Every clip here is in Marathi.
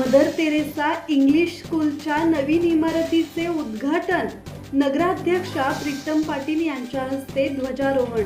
मदर तेरेसा इंग्लिश स्कूलच्या नवीन इमारतीचे उद्घाटन नगराध्यक्षा प्रीतम पाटील यांच्या हस्ते ध्वजारोहण।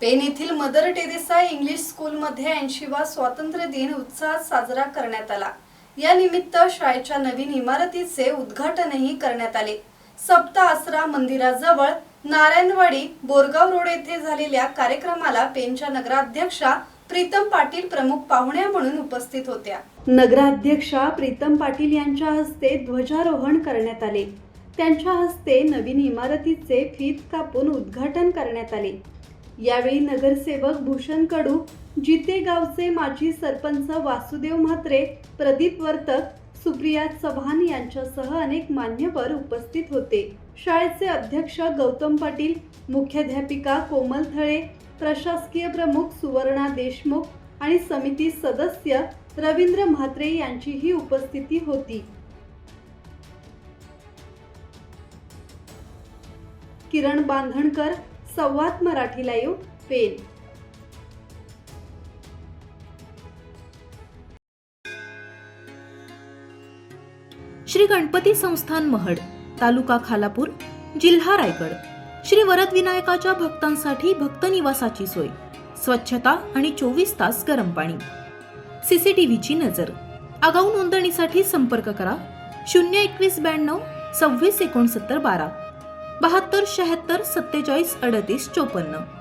पेन येथील मदर टेरेसा इंग्लिश स्कूलमध्ये 80वा स्वातंत्र्य दिन उत्साहात साजरा करण्यात आला। या निमित्त शाळेच्या नवीन इमारतीचे उद्घाटनही करण्यात आले। सप्त आसरा मंदिराजवळ नारायणवाडी बोरगाव रोड येथे झालेल्या कार्यक्रमाला पेनच्या नगराध्यक्षा प्रीतम पाटील प्रमुख पाहुण्या म्हणून उपस्थित होत्या। नगराध्यक्षा प्रीतम पाटील यांच्या हस्ते ध्वजारोहण करण्यात आले। त्यांच्या हस्ते नवीन इमारतीचे फीत कापून उद्घाटन करण्यात आले। यावेळी नगरसेवक भूषण कडू, जिते गावचे माजी सरपंच वासुदेव म्हात्रे, प्रदीप वर्तक, सुप्रिया चव्हाण यांच्यासह अनेक मान्यवर उपस्थित होते। शाळेचे अध्यक्ष गौतम पाटील, मुख्याध्यापिका कोमल थळे, प्रशासकीय प्रमुख सुवर्णा देशमुख आणि समिती सदस्य रवींद्र म्हात्रे यांचीही उपस्थिती होती। किरण बांधणकर, संवाद मराठी लाईव्ह, पेन। श्री गणपती संस्थान महड, तालुका खालापूर, जिल्हा रायगड। श्री वरद विनायकाच्या भक्तांसाठी भक्त निवासाची सोय, स्वच्छता आणि 24 तास गरम पाणी, सीसीटीव्हीची नजर। आगाऊ नोंदणीसाठी संपर्क करा 021 92 26 69 12 72 76 47 38 54।